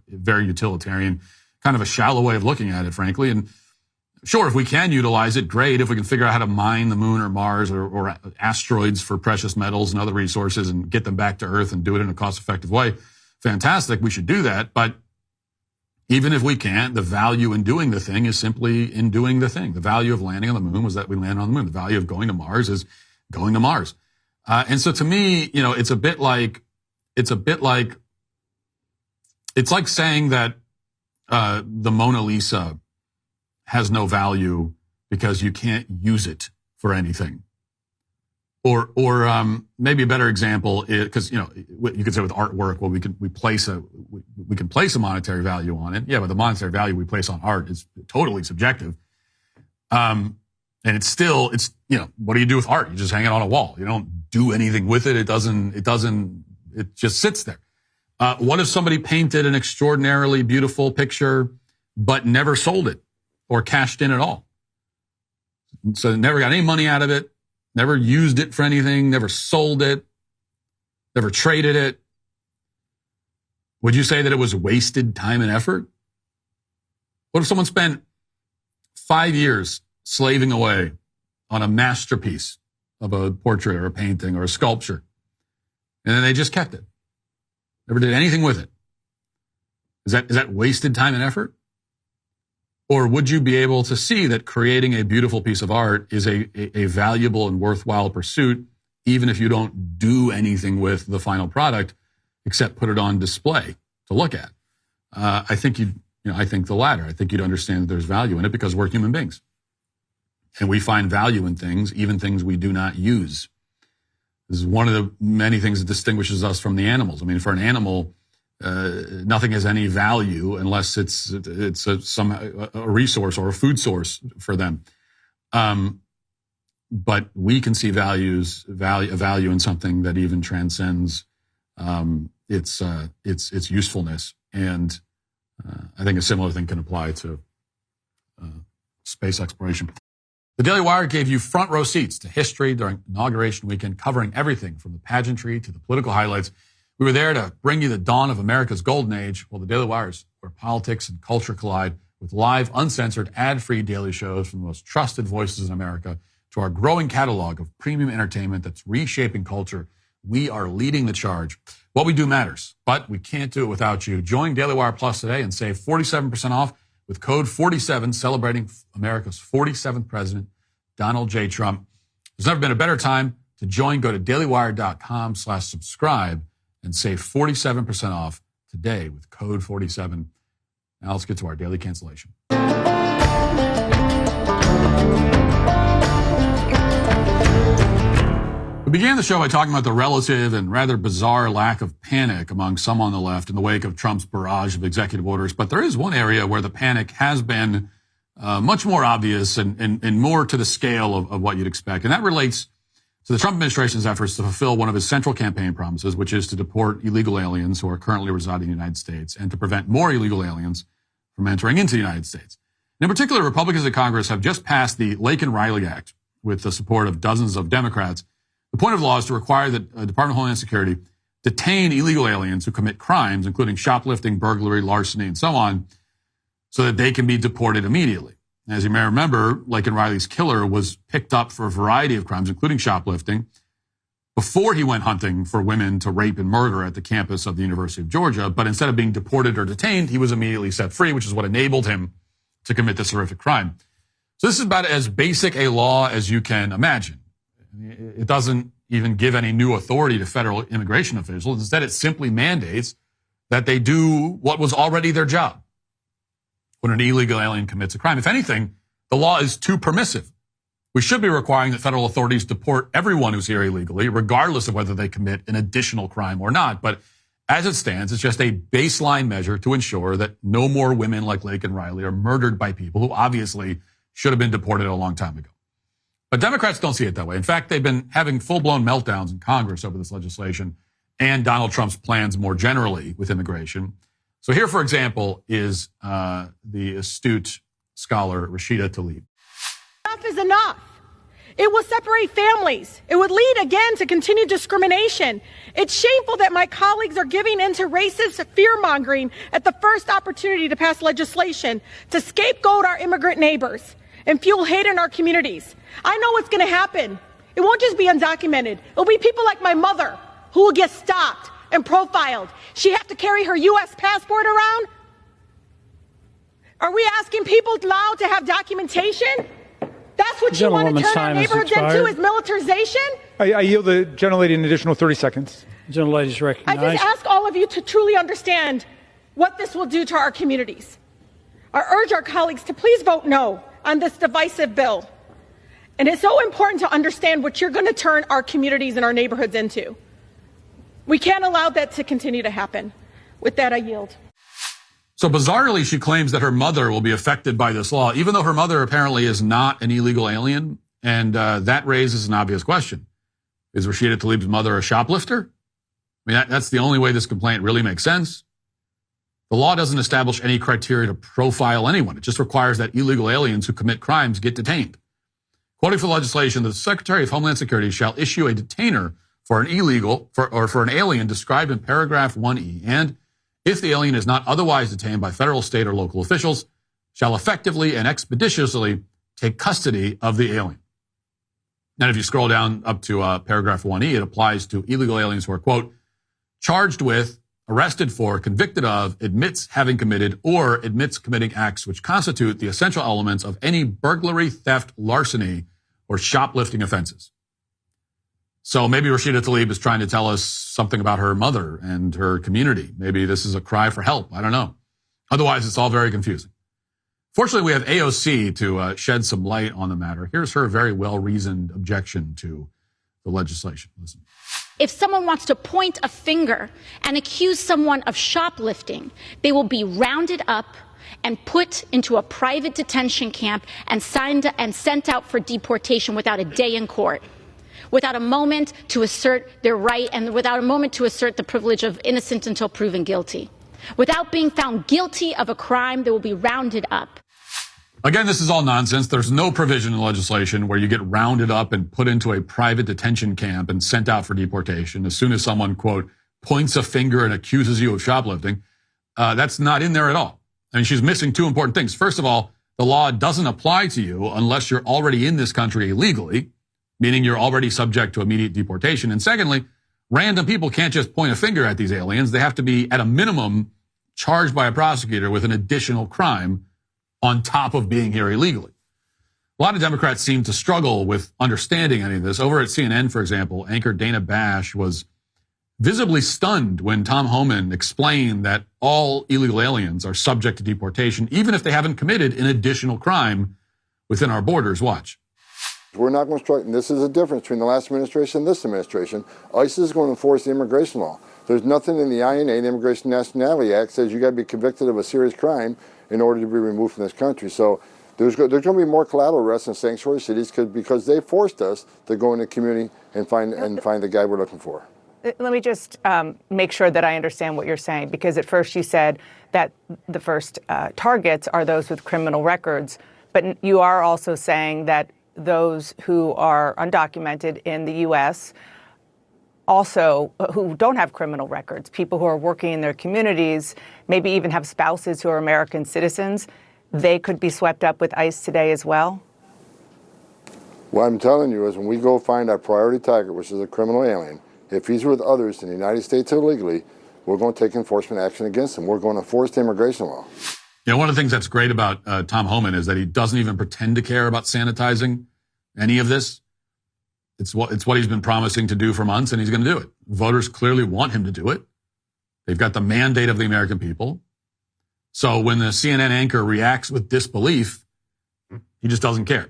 very utilitarian, kind of a shallow way of looking at it, frankly. And sure, if we can utilize it, great. If we can figure out how to mine the moon or Mars or asteroids for precious metals and other resources and get them back to Earth and do it in a cost-effective way, fantastic. We should do that. But even if we can't, the value in doing the thing is simply in doing the thing. The value of landing on the moon was that we landed on the moon. The value of going to Mars is going to Mars. And so to me, it's like saying that the Mona Lisa has no value because you can't use it for anything. Or maybe a better example is, because you could say with artwork, well, we can place a monetary value on it. Yeah, but the monetary value we place on art is totally subjective. And it's what do you do with art? You just hang it on a wall. You don't do anything with it. It just sits there. What if somebody painted an extraordinarily beautiful picture but never sold it or cashed in at all? So never got any money out of it, never used it for anything, never sold it, never traded it. Would you say that it was wasted time and effort? What if someone spent 5 years slaving away on a masterpiece of a portrait or a painting or a sculpture, and then they just kept it? Never did anything with it. Is that wasted time and effort? Or would you be able to see that creating a beautiful piece of art is a valuable and worthwhile pursuit, even if you don't do anything with the final product except put it on display to look at? I think the latter. I think you'd understand that there's value in it because we're human beings. And we find value in things, even things we do not use. This is one of the many things that distinguishes us from the animals. I mean, for an animal, nothing has any value unless it's a resource or a food source for them. But we can see value in something that even transcends its usefulness. And I think a similar thing can apply to space exploration. The Daily Wire gave you front row seats to history during inauguration weekend, covering everything from the pageantry to the political highlights. We were there to bring you the dawn of America's golden age. Well, the Daily Wire is where politics and culture collide, with live, uncensored, ad-free daily shows from the most trusted voices in America to our growing catalog of premium entertainment that's reshaping culture. We are leading the charge. What we do matters, but we can't do it without you. Join Daily Wire Plus today and save 47% off with code 47, celebrating America's 47th president, Donald J. Trump. There's never been a better time to join. Go to dailywire.com/subscribe and save 47% off today with code 47. Now let's get to our daily cancellation. We began the show by talking about the relative and rather bizarre lack of panic among some on the left in the wake of Trump's barrage of executive orders. But there is one area where the panic has been much more obvious and more to the scale of what you'd expect. And that relates to the Trump administration's efforts to fulfill one of his central campaign promises, which is to deport illegal aliens who are currently residing in the United States and to prevent more illegal aliens from entering into the United States. And in particular, Republicans in Congress have just passed the Laken-Riley Act with the support of dozens of Democrats. The point of the law is to require the Department of Homeland Security detain illegal aliens who commit crimes, including shoplifting, burglary, larceny, and so on, so that they can be deported immediately. As you may remember, Laken-Riley's killer was picked up for a variety of crimes, including shoplifting, before he went hunting for women to rape and murder at the campus of the University of Georgia. But instead of being deported or detained, he was immediately set free, which is what enabled him to commit this horrific crime. So this is about as basic a law as you can imagine. It doesn't even give any new authority to federal immigration officials. Instead, it simply mandates that they do what was already their job when an illegal alien commits a crime. If anything, the law is too permissive. We should be requiring that federal authorities deport everyone who's here illegally, regardless of whether they commit an additional crime or not. But as it stands, it's just a baseline measure to ensure that no more women like Laken-Riley are murdered by people who obviously should have been deported a long time ago. But Democrats don't see it that way. In fact, they've been having full-blown meltdowns in Congress over this legislation and Donald Trump's plans more generally with immigration. So here, for example, is the astute scholar Rashida Tlaib. Enough is enough. It will separate families. It would lead again to continued discrimination. It's shameful that my colleagues are giving in to racist fear-mongering at the first opportunity to pass legislation to scapegoat our immigrant neighbors and fuel hate in our communities. I know what's going to happen. It won't just be undocumented. It'll be people like my mother who will get stopped and profiled. She have to carry her U.S. passport around? Are we asking people allowed to have documentation? That's what you want to turn our neighborhoods into, is militarization? I yield the gentlelady an additional 30 seconds. Gentlelady is recognized. I just ask all of you to truly understand what this will do to our communities. I urge our colleagues to please vote no on this divisive bill. And it's so important to understand what you're going to turn our communities and our neighborhoods into. We can't allow that to continue to happen. With that, I yield. So bizarrely, she claims that her mother will be affected by this law, even though her mother apparently is not an illegal alien. And that raises an obvious question. Is Rashida Tlaib's mother a shoplifter? I mean, that's the only way this complaint really makes sense. The law doesn't establish any criteria to profile anyone. It just requires that illegal aliens who commit crimes get detained. Quoting from the legislation, the Secretary of Homeland Security shall issue a detainer for an for an alien described in paragraph 1E, and if the alien is not otherwise detained by federal, state, or local officials, shall effectively and expeditiously take custody of the alien. And if you scroll down up to paragraph 1E, it applies to illegal aliens who are, quote, charged with, arrested for, convicted of, admits having committed, or admits committing acts which constitute the essential elements of any burglary, theft, larceny, or shoplifting offenses. So maybe Rashida Tlaib is trying to tell us something about her mother and her community. Maybe this is a cry for help. I don't know. Otherwise, it's all very confusing. Fortunately, we have AOC to shed some light on the matter. Here's her very well-reasoned objection to the legislation. Listen. If someone wants to point a finger and accuse someone of shoplifting, they will be rounded up and put into a private detention camp and sent out for deportation without a day in court, without a moment to assert their right and without a moment to assert the privilege of innocent until proven guilty. Without being found guilty of a crime, they will be rounded up. Again, this is all nonsense. There's no provision in legislation where you get rounded up and put into a private detention camp and sent out for deportation as soon as someone, quote, points a finger and accuses you of shoplifting. That's not in there at all. I mean, she's missing two important things. First of all, the law doesn't apply to you unless you're already in this country illegally, meaning you're already subject to immediate deportation. And secondly, random people can't just point a finger at these aliens. They have to be, at a minimum, charged by a prosecutor with an additional crime on top of being here illegally. A lot of Democrats seem to struggle with understanding any of this. Over at CNN, for example, anchor Dana Bash was visibly stunned when Tom Homan explained that all illegal aliens are subject to deportation, even if they haven't committed an additional crime within our borders. Watch. We're not going to strike, and this is the difference between the last administration and this administration. ICE is going to enforce the immigration law. There's nothing in the INA, the Immigration Nationality Act, says you got to be convicted of a serious crime in order to be removed from this country. So there's going to be more collateral arrests in sanctuary cities because they forced us to go in the community and find the guy we're looking for. Let me just make sure that I understand what you're saying, because at first you said that the first targets are those with criminal records, but you are also saying that those who are undocumented in the U.S., also who don't have criminal records, people who are working in their communities, maybe even have spouses who are American citizens, they could be swept up with ICE today as well? What I'm telling you is when we go find our priority target, which is a criminal alien, if he's with others in the United States illegally, we're going to take enforcement action against him. We're going to enforce the immigration law. You know, one of the things that's great about Tom Homan is that he doesn't even pretend to care about sanitizing any of this. It's what he's been promising to do for months, and he's going to do it. Voters clearly want him to do it. They've got the mandate of the American people. So when the CNN anchor reacts with disbelief, he just doesn't care.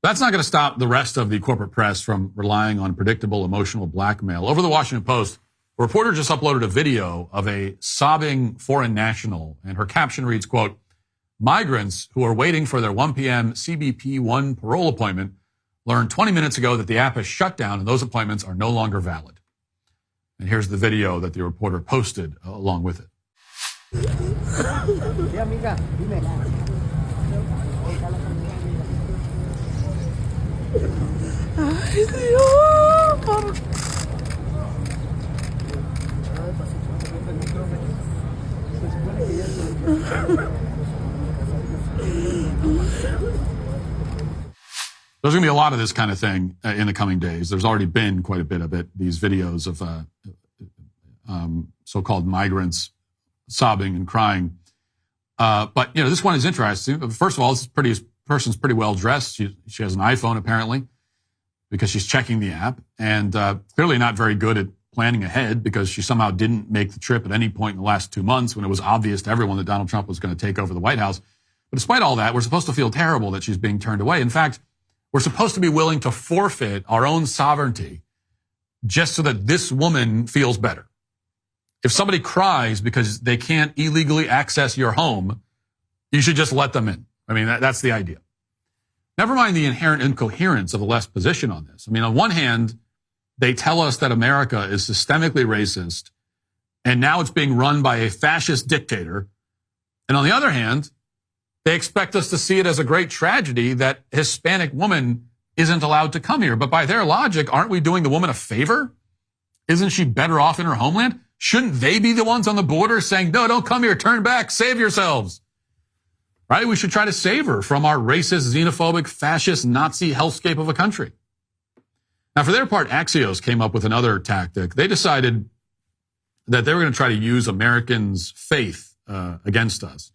That's not going to stop the rest of the corporate press from relying on predictable emotional blackmail. Over the Washington Post, a reporter just uploaded a video of a sobbing foreign national, and her caption reads, quote, migrants who are waiting for their 1 p.m. CBP-1 parole appointment learned 20 minutes ago that the app is shut down and those appointments are no longer valid. And here's the video that the reporter posted along with it. There's going to be a lot of this kind of thing in the coming days. There's already been quite a bit of it, these videos of so-called migrants sobbing and crying. But, this one is interesting. First of all, this person's pretty well dressed. She has an iPhone, apparently, because she's checking the app, and clearly not very good at planning ahead because she somehow didn't make the trip at any point in the last 2 months when it was obvious to everyone that Donald Trump was going to take over the White House. But despite all that, we're supposed to feel terrible that she's being turned away. In fact, we're supposed to be willing to forfeit our own sovereignty just so that this woman feels better. If somebody cries because they can't illegally access your home, you should just let them in. I mean, that's the idea. Never mind the inherent incoherence of the left's position on this. I mean, on one hand, they tell us that America is systemically racist, and now it's being run by a fascist dictator. And on the other hand, they expect us to see it as a great tragedy that Hispanic woman isn't allowed to come here. But by their logic, aren't we doing the woman a favor? Isn't she better off in her homeland? Shouldn't they be the ones on the border saying, no, don't come here, turn back, save yourselves? Right? We should try to save her from our racist, xenophobic, fascist, Nazi hellscape of a country. Now, for their part, Axios came up with another tactic. They decided that they were going to try to use Americans' faith against us.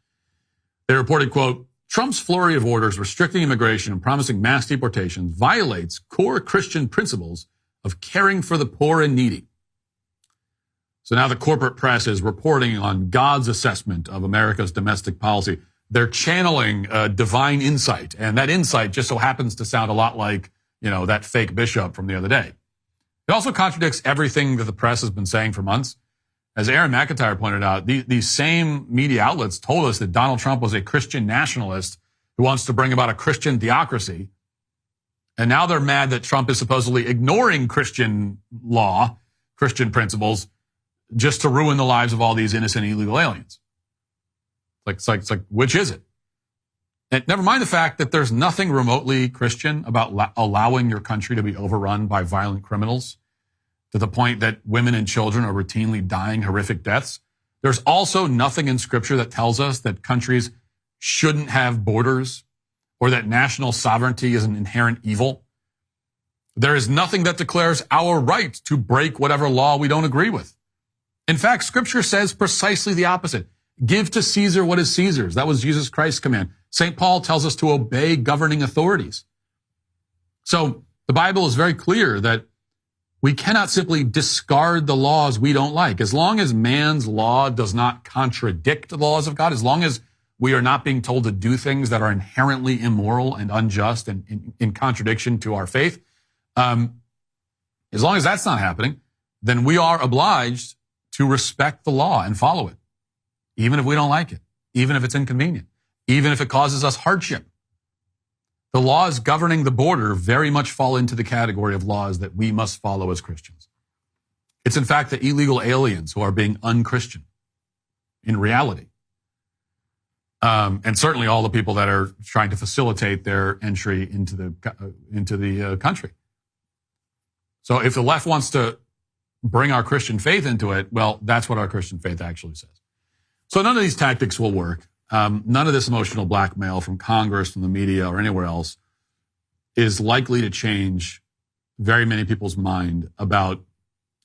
They reported, quote, Trump's flurry of orders restricting immigration and promising mass deportations violates core Christian principles of caring for the poor and needy. So now the corporate press is reporting on God's assessment of America's domestic policy. They're channeling divine insight, and that insight just so happens to sound a lot like, that fake bishop from the other day. It also contradicts everything that the press has been saying for months. As Aaron McIntyre pointed out, these same media outlets told us that Donald Trump was a Christian nationalist who wants to bring about a Christian theocracy. And now they're mad that Trump is supposedly ignoring Christian law, Christian principles, just to ruin the lives of all these innocent illegal aliens. It's like, which is it? And never mind the fact that there's nothing remotely Christian about allowing your country to be overrun by violent criminals to the point that women and children are routinely dying horrific deaths. There's also nothing in Scripture that tells us that countries shouldn't have borders or that national sovereignty is an inherent evil. There is nothing that declares our right to break whatever law we don't agree with. In fact, Scripture says precisely the opposite. Give to Caesar what is Caesar's. That was Jesus Christ's command. St. Paul tells us to obey governing authorities. So the Bible is very clear that we cannot simply discard the laws we don't like. As long as man's law does not contradict the laws of God, as long as we are not being told to do things that are inherently immoral and unjust and in contradiction to our faith, as long as that's not happening, then we are obliged to respect the law and follow it, even if we don't like it, even if it's inconvenient, even if it causes us hardship. The laws governing the border very much fall into the category of laws that we must follow as Christians. It's in fact the illegal aliens who are being unchristian in reality. And certainly all the people that are trying to facilitate their entry into the country. So if the left wants to bring our Christian faith into it, well, that's what our Christian faith actually says. So none of these tactics will work. None of this emotional blackmail from Congress, from the media, or anywhere else is likely to change very many people's mind about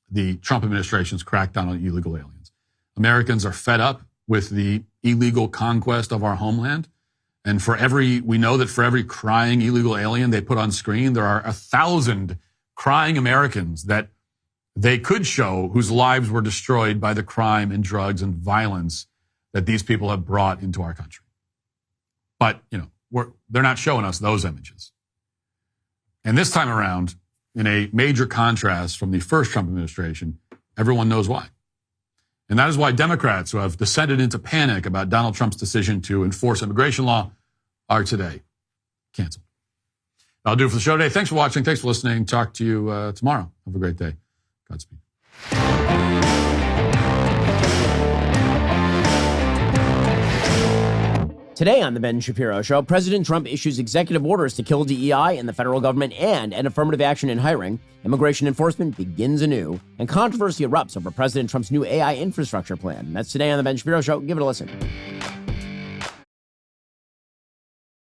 the Trump administration's crackdown on illegal aliens. Americans are fed up with the illegal conquest of our homeland. And we know that for every crying illegal alien they put on screen, there are 1,000 crying Americans that they could show whose lives were destroyed by the crime and drugs and violence that these people have brought into our country. But, they're not showing us those images. And this time around, in a major contrast from the first Trump administration, everyone knows why. And that is why Democrats who have descended into panic about Donald Trump's decision to enforce immigration law are today canceled. I'll do it for the show today. Thanks for watching. Thanks for listening. Talk to you tomorrow. Have a great day. Godspeed. Today on The Ben Shapiro Show, President Trump issues executive orders to kill DEI in the federal government and end affirmative action in hiring. Immigration enforcement begins anew. And controversy erupts over President Trump's new AI infrastructure plan. That's today on The Ben Shapiro Show. Give it a listen.